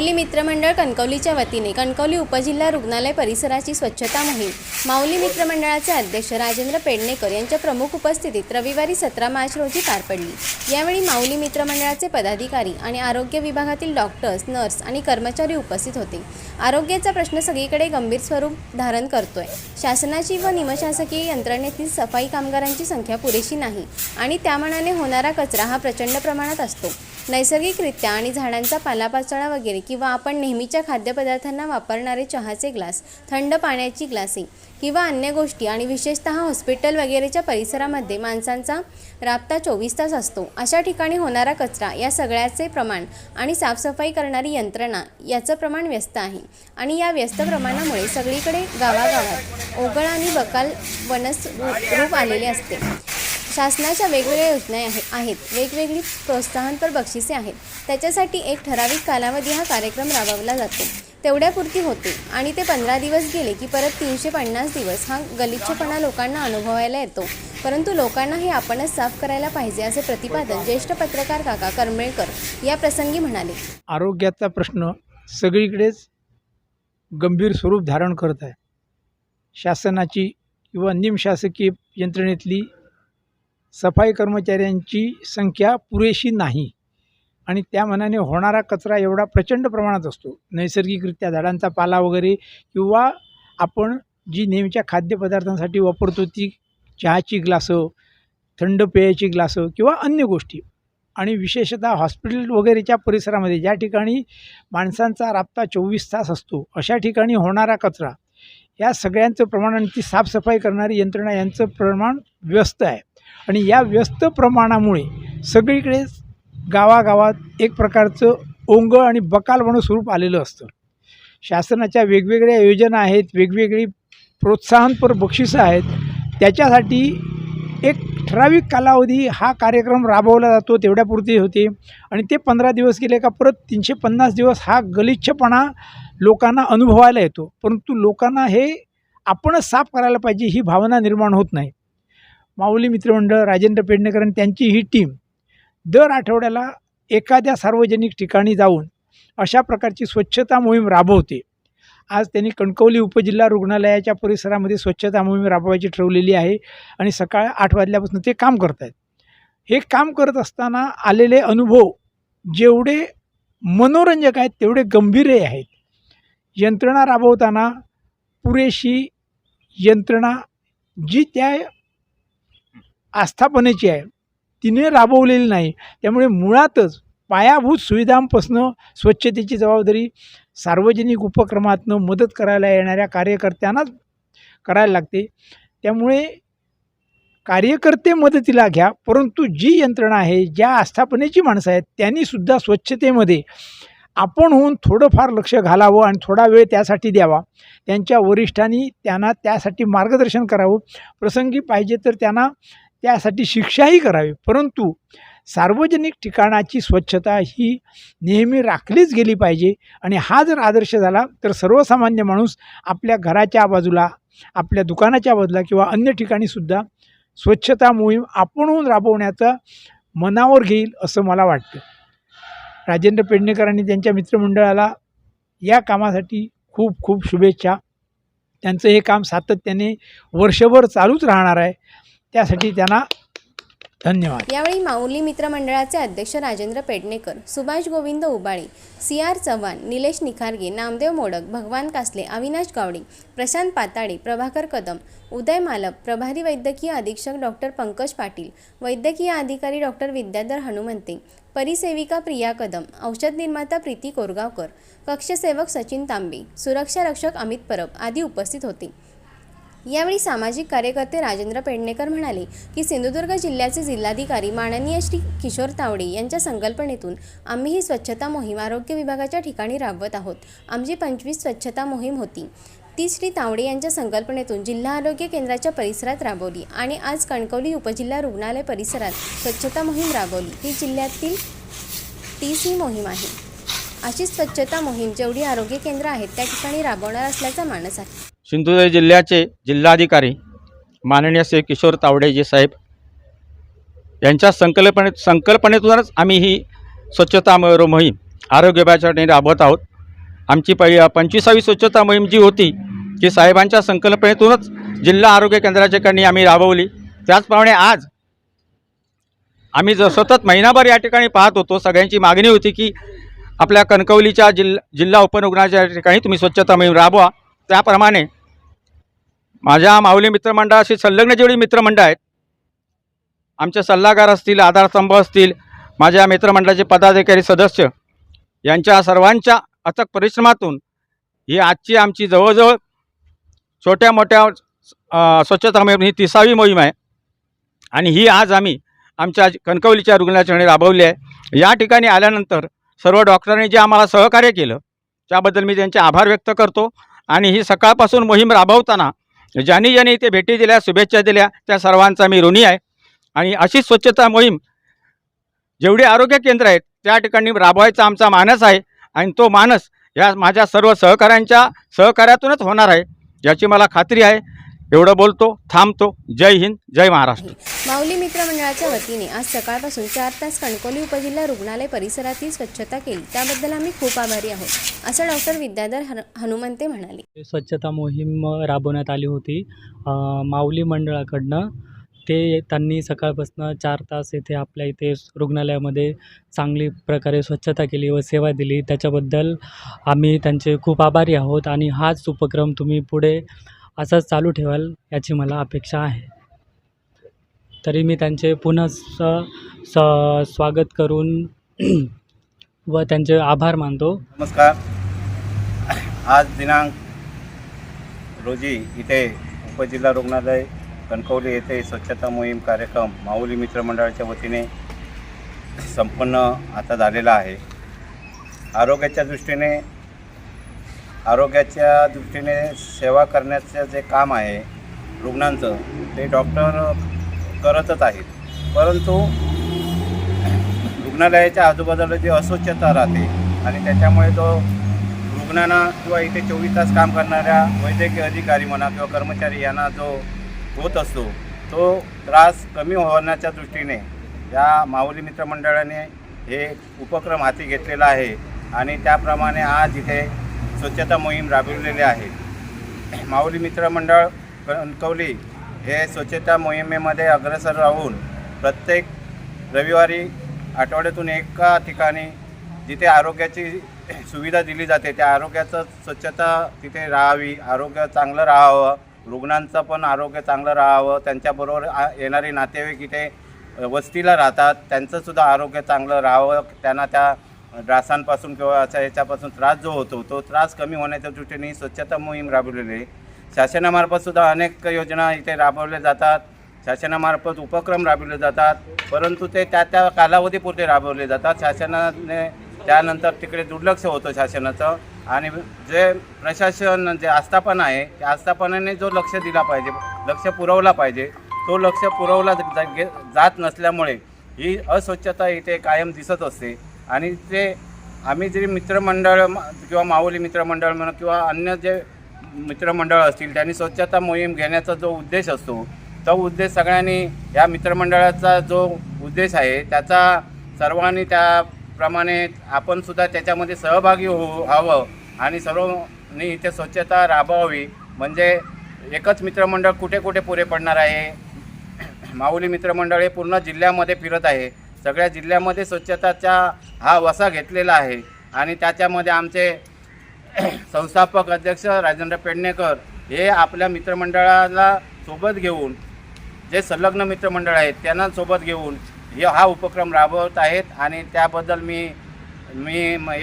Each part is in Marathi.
माऊली मित्रमंडळ कणकवलीच्या वतीने कणकवली उपजिल्हा रुग्णालय परिसराची स्वच्छता मोहीम माऊली मित्रमंडळाचे अध्यक्ष राजेंद्र पेडणेकर यांच्या प्रमुख उपस्थितीत रविवारी 17 मार्च रोजी पार पडली। यावेळी माऊली मित्रमंडळाचे पदाधिकारी आणि आरोग्य विभागातील डॉक्टर्स, नर्स आणि कर्मचारी उपस्थित होते। आरोग्याचा प्रश्न सगळीकडे गंभीर स्वरूप धारण करतोय। शासनाची व निमशासकीय यंत्रणेतील सफाई कामगारांची संख्या पुरेशी नाही आणि त्यामानाने होणारा कचरा हा प्रचंड प्रमाणात असतो। नैसर्गिकरित्या आणि झाडांचा पालापाचोळा वगैरे किंवा आपण नेहमीच्या खाद्यपदार्थांना वापरणारे चहाचे ग्लास, थंड पाण्याची ग्लासे किंवा अन्य गोष्टी आणि विशेषतः हॉस्पिटल वगैरेच्या परिसरामध्ये माणसांचा राबता 24 तास असतो। अशा ठिकाणी होणारा कचरा या सगळ्याचे प्रमाण आणि साफसफाई करणारी यंत्रणा याचं प्रमाण व्यस्त आहे आणि या व्यस्त प्रमाणामुळे सगळीकडे गावागावात ओघळ आणि बकाल वनस रूप आलेले असते। शासनाच्या वेगवेगळ्या योजना आहेत, वेगवेगळी प्रोत्साहनपर बक्षिसे आहेत। त्याच्यासाठी एक ठराविक कालावधी हा कार्यक्रम राबवला जातो, तेवढ्यापुरती होते आणि ते 15 दिवस गेले की परत 350 दिवस हा गलिच्छपणा लोकांना अनुभवायला येतो। परंतु लोकांना हे आपणच साफ करायला पाहिजे असे प्रतिपादन ज्येष्ठ पत्रकार काका करमेळकर या प्रसंगी म्हणाले। आरोग्याचा प्रश्न सगळीकडेच गंभीर स्वरूप धारण करत आहे। शासनाची किंवा निमशासकीय यंत्रणेतली सफाई कर्मचाऱ्यांची संख्या पुरेशी नाही आणि त्या मानाने होणारा कचरा एवढा प्रचंड प्रमाणात असतो। नैसर्गिकरित्या झाडांचा पाला वगैरे किंवा आपण जी नेहमीच्या खाद्यपदार्थांसाठी वापरतो ती चहाची ग्लासं, थंड पेयाची ग्लासं किंवा अन्य गोष्टी आणि विशेषतः हॉस्पिटल वगैरेच्या परिसरामध्ये ज्या ठिकाणी माणसांचा राबता 24 तास असतो अशा ठिकाणी होणारा कचरा या सगळ्यांचं प्रमाण आणि ती साफसफाई करणारी यंत्रणा यांचं प्रमाण व्यस्त आहे आणि या व्यस्त प्रमाणामुळे सगळीकडे गावागावात एक प्रकारचं ओंगळ आणि बकालवणं स्वरूप आलेलं असतं। शासनाच्या वेगवेगळ्या योजना आहेत, वेगवेगळी प्रोत्साहनपर बक्षिसं आहेत, त्याच्यासाठी एक ठराविक कालावधी हा कार्यक्रम राबवला जातो, तेवढ्यापुरती होते आणि ते 15 दिवस गेले का परत 350 दिवस हा गलिच्छपणा लोकांना अनुभवायला येतो। परंतु लोकांना हे आपणच साफ करायला पाहिजे ही भावना निर्माण होत नाही। माऊली मित्रमंडळ, राजेंद्र पेडणेकर आणि त्यांची ही टीम दर आठवड्याला एखाद्या सार्वजनिक ठिकाणी जाऊन अशा प्रकारची स्वच्छता मोहीम राबवते। आज त्यांनी कणकवली उपजिल्हा रुग्णालयाच्या परिसरामध्ये स्वच्छता मोहीम राबवायची ठरवलेली आहे आणि सकाळी 8 वाजल्यापासून ते काम करत आहेत। हे काम करत असताना आलेले अनुभव जेवढे मनोरंजक आहेत तेवढे गंभीरही आहेत। यंत्रणा राबवताना पुरेशी यंत्रणा जी त्या आस्थापनेची आहे तिने राबवलेली नाही, त्यामुळे मुळातच पायाभूत सुविधांपासून स्वच्छतेची जबाबदारी सार्वजनिक उपक्रमातून मदत करायला येणाऱ्या कार्यकर्त्यांनाच करायला लागते। त्यामुळे कार्यकर्ते मदतीला घ्या, परंतु जी यंत्रणा आहे, ज्या आस्थापनेची माणसं आहेत त्यांनीसुद्धा स्वच्छतेमध्ये आपण होऊन थोडंफार लक्ष घालावं आणि थोडा वेळ त्यासाठी द्यावा। त्यांच्या वरिष्ठांनी त्यांना त्यासाठी मार्गदर्शन करावं, प्रसंगी पाहिजे तर त्यांना त्यासाठी शिक्षाही करावी। परंतु सार्वजनिक ठिकाणाची स्वच्छता ही नेहमी राखलीच गेली पाहिजे आणि हा जर आदर्श झाला तर सर्वसामान्य माणूस आपल्या घराच्या बाजूला, आपल्या दुकानाच्या बाजूला किंवा अन्य ठिकाणीसुद्धा स्वच्छता मोहीम आपणहून राबवण्याचा मनावर घेईल असं मला वाटतं। राजेंद्र पेडणेकर आणि त्यांच्या मित्रमंडळाला या कामासाठी खूप खूप शुभेच्छा। त्यांचं हे काम सातत्याने वर्षभर चालूच राहणार आहे, त्यासाठी त्यांना धन्यवाद। यावेळी माऊली मित्रमंडळाचे अध्यक्ष राजेंद्र पेडणेकर, सुभाष गोविंद उबाळे, CR चव्हाण, निलेश निखारगे, नामदेव मोडक, भगवान कासले, अविनाश गावडे, प्रशांत पाताडे, प्रभाकर कदम, उदय मालप, प्रभारी वैद्यकीय अधीक्षक डॉक्टर पंकज पाटील, वैद्यकीय अधिकारी डॉक्टर विद्याधर हनुमंते, परिसेविका प्रिया कदम, औषध निर्माता प्रीती कोरगावकर, कक्षसेवक सचिन तांबे, सुरक्षा रक्षक अमित परब आदी उपस्थित होते। यावेळी सामाजिक कार्यकर्ते राजेंद्र पेडणेकर म्हणाले की सिंधुदुर्ग जिल्ह्याचे जिल्हाधिकारी माननीय श्री किशोर तावडे यांच्या संकल्पनेतून आम्ही ही स्वच्छता मोहीम आरोग्य विभागाच्या ठिकाणी राबवत आहोत। आमची 25 स्वच्छता मोहीम होती, ती श्री तावडे यांच्या संकल्पनेतून जिल्हा आरोग्य केंद्राच्या परिसरात राबवली आणि आज कणकवली उपजिल्हा रुग्णालय परिसरात स्वच्छता मोहीम राबवली। ही जिल्ह्यातील 30वी मोहीम आहे। अशी स्वच्छता मोहीम जेवढी आरोग्य केंद्र आहेत त्या ठिकाणी राबवणार असल्याचा मानस आहे। सिंधुदुर्ग जिल्ह्याचे जिल्हाधिकारी माननीय श्री किशोर तावडेजी साहेब यांच्या संकल्पनेतूनच आम्ही ही स्वच्छता मोहीम आरोग्य विभागासाठी राबवत आहोत। आमची 25वी स्वच्छता मोहीम जी होती ती साहेबांच्या संकल्पनेतूनच जिल्हा आरोग्य केंद्राच्या कडनी आम्ही राबवली. त्याचप्रमाणे आज आम्ही सतत महिनाभर या ठिकाणी पाहत होतो. सगळ्यांची मागणी होती की आपल्या कणकवलीच्या जिल्हा उपरुग्णालयाच्या ठिकाणी तुम्ही स्वच्छता मोहीम राबवा. त्याप्रमाणे माझ्या माऊली मित्रमंडळाशी संलग्न जेवढी मित्रमंडळ आहेत, आमचे सल्लागार असतील, आधारस्तंभ असतील, माझ्या मित्रमंडळाचे पदाधिकारी सदस्य, यांच्या सर्वांच्या अथक परिश्रमातून ही आजची आमची जवळजवळ छोट्या मोठ्या स्वच्छता मोहीम ही 30वी मोहीम आहे. आणि ही आज आम्ही आमच्या कणकवलीच्या रुग्णालयाच्या ठिकाणी राबवली आहे. या ठिकाणी आल्यानंतर सर्व डॉक्टरांनी जे आम्हाला सहकार्य केलं त्याबद्दल मी त्यांचे आभार व्यक्त करतो. आणि ही सकाळपासून मोहीम राबवताना ज्यांनी इथे भेटी दिल्या, शुभेच्छा दिल्या, त्या सर्वांचा मी ऋणी आहे. आणि अशीच स्वच्छता मोहीम जेवढे आरोग्य केंद्र आहेत त्या ठिकाणी राबवायचा आमचा मानस आहे. आणि तो मानस या माझ्या सर्व सहकाऱ्यांच्या सहकार्यातूनच होणार आहे याची मला खात्री आहे. एवढं बोलतो, थांबतो. जय हिंद, जय महाराष्ट्र. माऊली मित्रमंडळाच्या वतीने आज सकाळपासून 4 तास कणकवली उपजिल्हा रुग्णालय परिसरातील स्वच्छता केली. त्याबद्दल आम्ही खूप आभारी आहोत, असं डॉक्टर विद्याधर हनुमंते म्हणाले. स्वच्छता मोहीम राबवण्यात आली होती माऊली मंडळाकडनं. त्यांनी सकाळपासून 4 तास येथे आपल्या इथे रुग्णालयामध्ये चांगली प्रकारे स्वच्छता केली व सेवा दिली. त्याच्याबद्दल आम्ही त्यांचे खूप आभारी आहोत. आणि हाच उपक्रम तुम्ही पुढे असाच चालू ठेवाल याची मला अपेक्षा आहे. तरी मी त्यांचे पुन्हा स्वागत करून व त्यांचे आभार मानतो. नमस्कार. आज दिनांक रोजी इथे उपजिल्हा रुग्णालय कणकवली येथे स्वच्छता मोहीम कार्यक्रम माऊली मित्रमंडळाच्या वतीने संपन्न आता झालेला आहे. आरोग्याच्या दृष्टीने सेवा करण्याचं जे काम आहे रुग्णांचं, ते डॉक्टर करतच आहेत. परंतु रुग्णालयाच्या आजूबाजूला जी अस्वच्छता राहते आणि त्याच्यामुळे तो रुग्णांना किंवा इथे 24 तास काम करणाऱ्या वैद्यकीय अधिकारी म्हणा किंवा कर्मचारी यांना जो होत असतो तो त्रास कमी होण्याच्या दृष्टीने या माऊली मित्रमंडळाने हे उपक्रम हाती घेतलेला आहे. आणि त्याप्रमाणे आज इथे स्वच्छता मोहीम राबविलेली आहे. माऊली मित्रमंडळ कणकवली हे स्वच्छता मोहिमेमध्ये अग्रेसर राहून प्रत्येक रविवारी आठवड्यातून एका ठिकाणी जिथे आरोग्याची सुविधा दिली जाते त्या आरोग्याचं स्वच्छता तिथे राहावी, आरोग्य चांगलं राहावं, रुग्णांचं पण आरोग्य चांगलं राहावं, त्यांच्याबरोबर येणारे नातेवाईक इथे वस्तीला राहतात त्यांचंसुद्धा आरोग्य चांगलं राहावं, त्यांना त्या डासांपासून किंवा अशा याच्यापासून त्रास जो होतो तो त्रास कमी होण्याच्या दृष्टीने ही स्वच्छता मोहीम राबवलेली आहे. शासनामार्फतसुद्धा अनेक योजना इथे राबवल्या जातात, शासनामार्फत उपक्रम राबवले जातात, परंतु ते त्या कालावधीपुरते राबवले जातात. शासनाने त्यानंतर तिकडे दुर्लक्ष होतं शासनाचं. आणि जे प्रशासन जे आस्थापन आहे त्या आस्थापनाने जो लक्ष दिला पाहिजे, लक्ष पुरवला पाहिजे, तो लक्ष पुरवला जात नसल्यामुळे ही अस्वच्छता इथे कायम दिसत असते. आणि ते आम्ही जे मित्रमंडळ किंवा माऊली मित्रमंडळ म्हणा किंवा अन्य जे मित्रमंडळ असतील त्यांनी स्वच्छता मोहीम घेण्याचा जो उद्देश असतो तो उद्देश सगळ्यांनी या मित्रमंडळाचा जो उद्देश आहे त्याचा सर्वांनी त्याप्रमाणे आपणसुद्धा त्याच्यामध्ये सहभागी व्हावं आणि सर्वांनी इथे स्वच्छता राबवावी. म्हणजे एकच मित्रमंडळ कुठे कुठे पुरे पडणार आहे. माऊली मित्रमंडळ हे पूर्ण जिल्ह्यामध्ये फिरत आहे, सगळ्या जिल्ह्यामध्ये स्वच्छताचा हा वसा घेतलेला आहे. आणि त्याच्यामध्ये आमचे संस्थापक अध्यक्ष राजेंद्र पेडणेकर हे आपल्या मित्रमंडळाला सोबत घेऊन, जे संलग्न मित्रमंडळ आहेत त्यांना सोबत घेऊन हा उपक्रम राबवत आहेत. आणि त्याबद्दल मी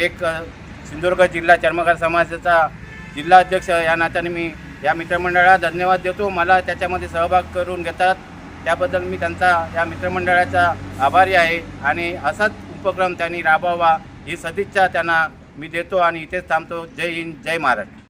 एक सिंधुदुर्ग जिल्हा चर्मकार समाजाचा जिल्हा अध्यक्ष या नात्याने मी या मित्रमंडळाला धन्यवाद देतो. मला त्याच्यामध्ये सहभाग करून घेतात त्याबद्दल मी त्यांचा या मित्रमंडळाचा आभारी आहे. आणि असाच उपक्रम त्यांनी राबवावा ही सदिच्छा त्यांना मी देतो आणि इथेच थांबतो. जय हिंद, जय महाराष्ट्र.